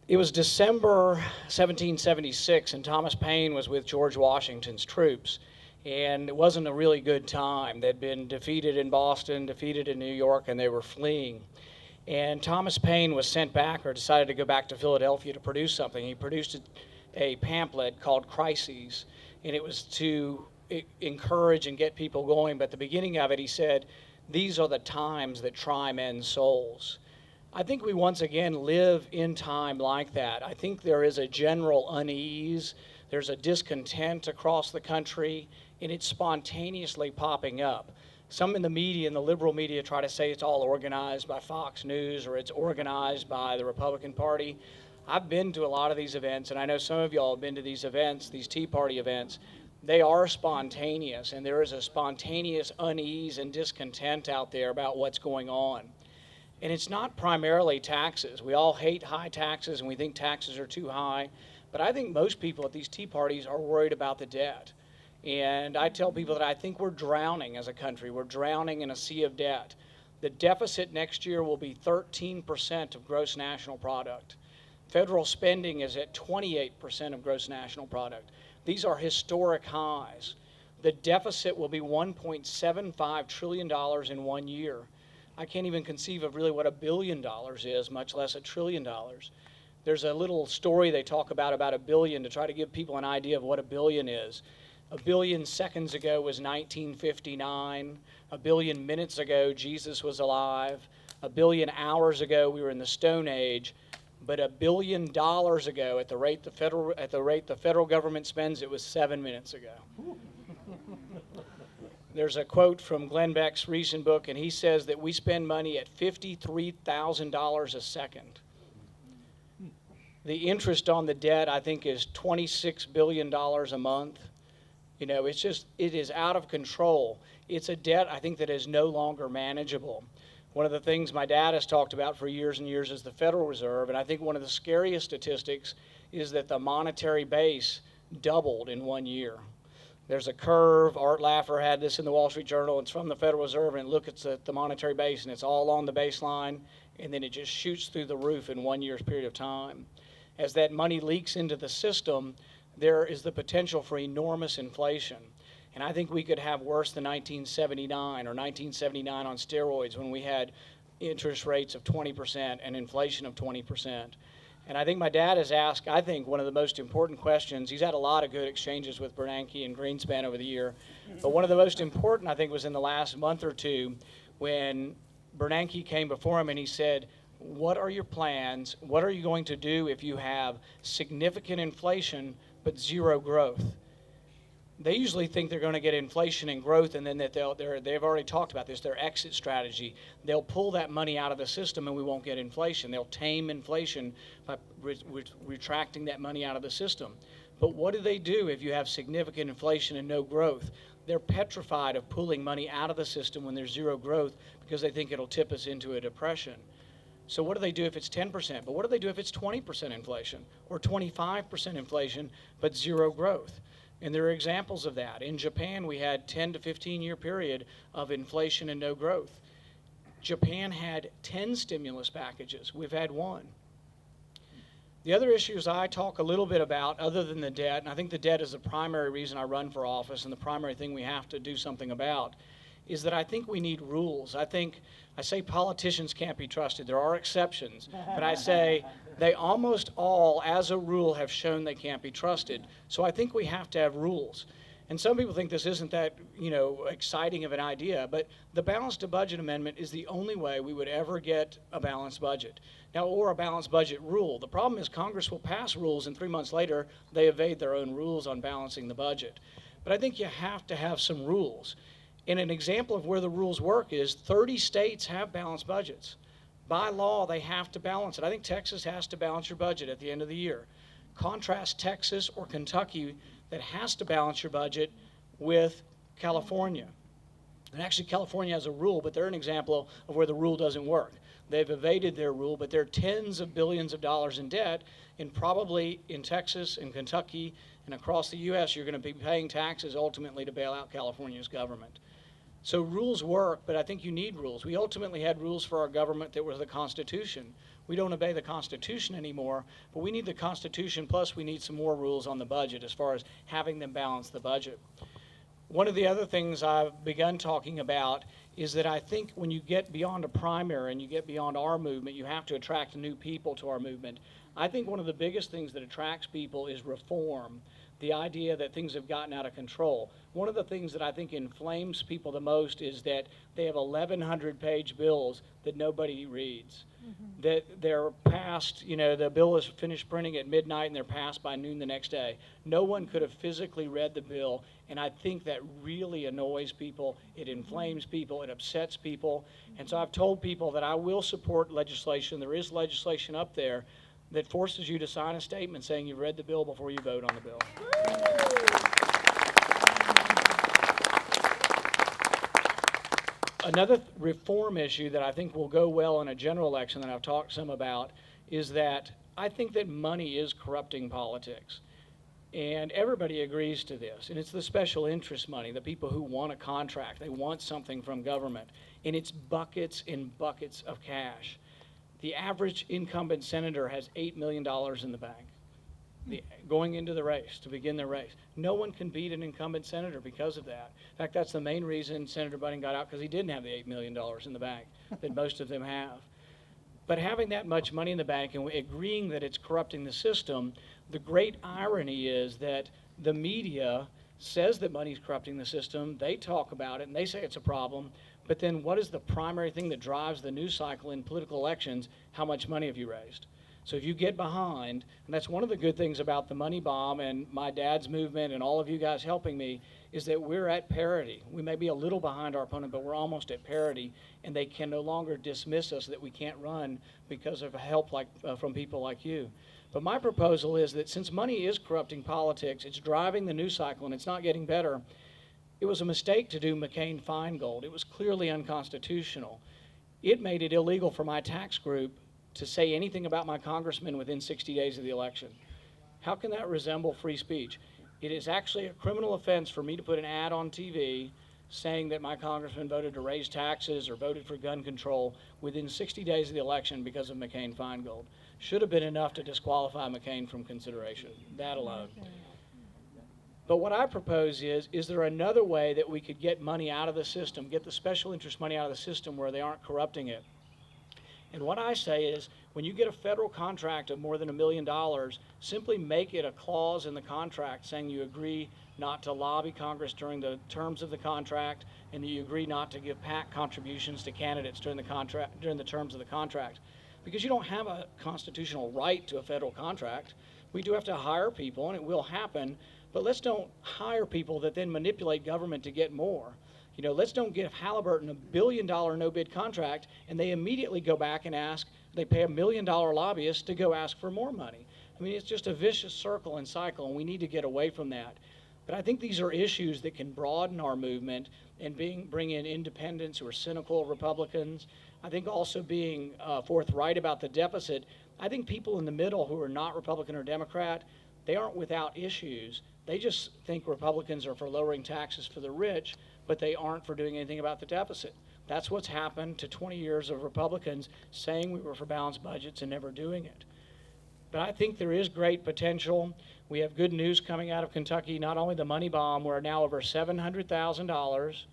It was December 1776, and Thomas Paine was with George Washington's troops. And it wasn't a really good time. They'd been defeated in Boston, defeated in New York, and they were fleeing. And Thomas Paine was sent back, or decided to go back to Philadelphia to produce something. He produced a pamphlet called Crises, and it was to encourage and get people going. But at the beginning of it, he said, "These are the times that try men's souls." I think we once again live in time like that. I think there is a general unease, there's a discontent across the country, and it's spontaneously popping up. Some in the media, in the liberal media, try to say it's all organized by Fox News or it's organized by the Republican Party. I've been to a lot of these events, and I know some of y'all have been to these events, these Tea Party events. They are spontaneous, and there is a spontaneous unease and discontent out there about what's going on. And it's not primarily taxes. We all hate high taxes and we think taxes are too high. But I think most people at these tea parties are worried about the debt. And I tell people that I think we're drowning as a country. We're drowning in a sea of debt. The deficit next year will be 13% of gross national product. Federal spending is at 28% of gross national product. These are historic highs. The deficit will be $1.75 trillion in 1 year. I can't even conceive of really what $1 billion is, much less $1 trillion. There's a little story they talk about $1 billion to try to give people an idea of what $1 billion is. 1 billion seconds ago was 1959. 1 billion minutes ago, Jesus was alive. 1 billion hours ago, we were in the Stone Age. But $1 billion ago, at the rate the federal government spends, it was 7 minutes ago. There's a quote from Glenn Beck's recent book, and he says that we spend money at $53,000 a second. The interest on the debt, I think, is $26 billion a month. You know, it is out of control. It's a debt, I think, that is no longer manageable. One of the things my dad has talked about for years and years is the Federal Reserve, and I think one of the scariest statistics is that the monetary base doubled in 1 year. There's a curve. Art Laffer had this in the Wall Street Journal. It's from the Federal Reserve, and look, it's at the monetary base, and it's all on the baseline, and then it just shoots through the roof in 1 year's period of time. As that money leaks into the system, there is the potential for enormous inflation. And I think we could have worse than 1979 or 1979 on steroids, when we had interest rates of 20% and inflation of 20%. And I think my dad has asked, I think, one of the most important questions. He's had a lot of good exchanges with Bernanke and Greenspan over the year. But one of the most important, I think, was in the last month or two when Bernanke came before him and he said, "What are your plans? What are you going to do if you have significant inflation but zero growth?" They usually think they're going to get inflation and growth, and then that they've already talked about this, their exit strategy. They'll pull that money out of the system and we won't get inflation. They'll tame inflation by retracting that money out of the system. But what do if you have significant inflation and no growth? They're petrified of pulling money out of the system when there's zero growth because they think it'll tip us into a depression. So what do they do if it's 10%? But what do they do if it's 20% inflation or 25% inflation but zero growth? And there are examples of that. In Japan, we had 10 to 15-year period of inflation and no growth. Japan had 10 stimulus packages. We've had one. The other issues I talk a little bit about, other than the debt, and I think the debt is the primary reason I run for office and the primary thing we have to do something about, is that I think we need rules. I say politicians can't be trusted. There are exceptions, but I say they almost all, as a rule, have shown they can't be trusted. So I think we have to have rules. And some people think this isn't that, exciting of an idea, but the balanced budget amendment is the only way we would ever get a balanced budget. Now, or a balanced budget rule. The problem is Congress will pass rules and 3 months later they evade their own rules on balancing the budget. But I think you have to have some rules. And an example of where the rules work is 30 states have balanced budgets. By law, they have to balance it. I think Texas has to balance your budget at the end of the year. Contrast Texas or Kentucky that has to balance your budget with California. And actually, California has a rule, but they're an example of where the rule doesn't work. They've evaded their rule, but they're tens of billions of dollars in debt, and probably in Texas and Kentucky and across the U.S., you're going to be paying taxes ultimately to bail out California's government. So rules work, but I think you need rules. We ultimately had rules for our government that were the Constitution. We don't obey the Constitution anymore, but we need the Constitution, plus we need some more rules on the budget as far as having them balance the budget. One of the other things I've begun talking about is that I think when you get beyond a primary and you get beyond our movement, you have to attract new people to our movement. I think one of the biggest things that attracts people is reform, the idea that things have gotten out of control. One of the things that I think inflames people the most is that they have 1,100-page bills that nobody reads. That they're passed, the bill is finished printing at midnight and they're passed by noon the next day. No one could have physically read the bill, and I think that really annoys people. It inflames people, it upsets people. And so I've told people that I will support legislation. There is legislation up there that forces you to sign a statement saying you've read the bill before you vote on the bill. Another reform issue that I think will go well in a general election that I've talked some about is that I think that money is corrupting politics. And everybody agrees to this. And it's the special interest money, the people who want a contract. They want something from government. And it's buckets and buckets of cash. The average incumbent senator has $8 million in the bank going into the race, to begin the race. No one can beat an incumbent senator because of that. In fact, that's the main reason Senator Budding got out, because he didn't have the $8 million in the bank that most of them have. But having that much money in the bank and agreeing that it's corrupting the system, the great irony is that the media says that money's corrupting the system. They talk about it and they say it's a problem. But then what is the primary thing that drives the news cycle in political elections? How much money have you raised? So if you get behind, and that's one of the good things about the money bomb and my dad's movement and all of you guys helping me, is that we're at parity. We may be a little behind our opponent, but we're almost at parity, and they can no longer dismiss us that we can't run because of help from people like you. But my proposal is that since money is corrupting politics, it's driving the news cycle, and it's not getting better. It was a mistake to do McCain-Feingold. It was clearly unconstitutional. It made it illegal for my tax group to say anything about my congressman within 60 days of the election. How can that resemble free speech? It is actually a criminal offense for me to put an ad on TV saying that my congressman voted to raise taxes or voted for gun control within 60 days of the election because of McCain-Feingold. Should have been enough to disqualify McCain from consideration, that alone. But what I propose is there another way that we could get money out of the system, get the special interest money out of the system where they aren't corrupting it? And what I say is, when you get a federal contract of more than $1 million, simply make it a clause in the contract saying you agree not to lobby Congress during the terms of the contract, and that you agree not to give PAC contributions to candidates during the terms of the contract. Because you don't have a constitutional right to a federal contract. We do have to hire people, and it will happen, but let's don't hire people that then manipulate government to get more. Let's don't give Halliburton a $1 billion no-bid contract, and they immediately go back and ask, they pay $1 million lobbyist to go ask for more money. I mean, it's just a vicious circle and cycle, and we need to get away from that. But I think these are issues that can broaden our movement and bring in independents who are cynical Republicans. I think also being forthright about the deficit. I think people in the middle who are not Republican or Democrat, they aren't without issues. They just think Republicans are for lowering taxes for the rich, but they aren't for doing anything about the deficit. That's what's happened to 20 years of Republicans saying we were for balanced budgets and never doing it. But I think there is great potential. We have good news coming out of Kentucky, not only the money bomb, we're now over $700,000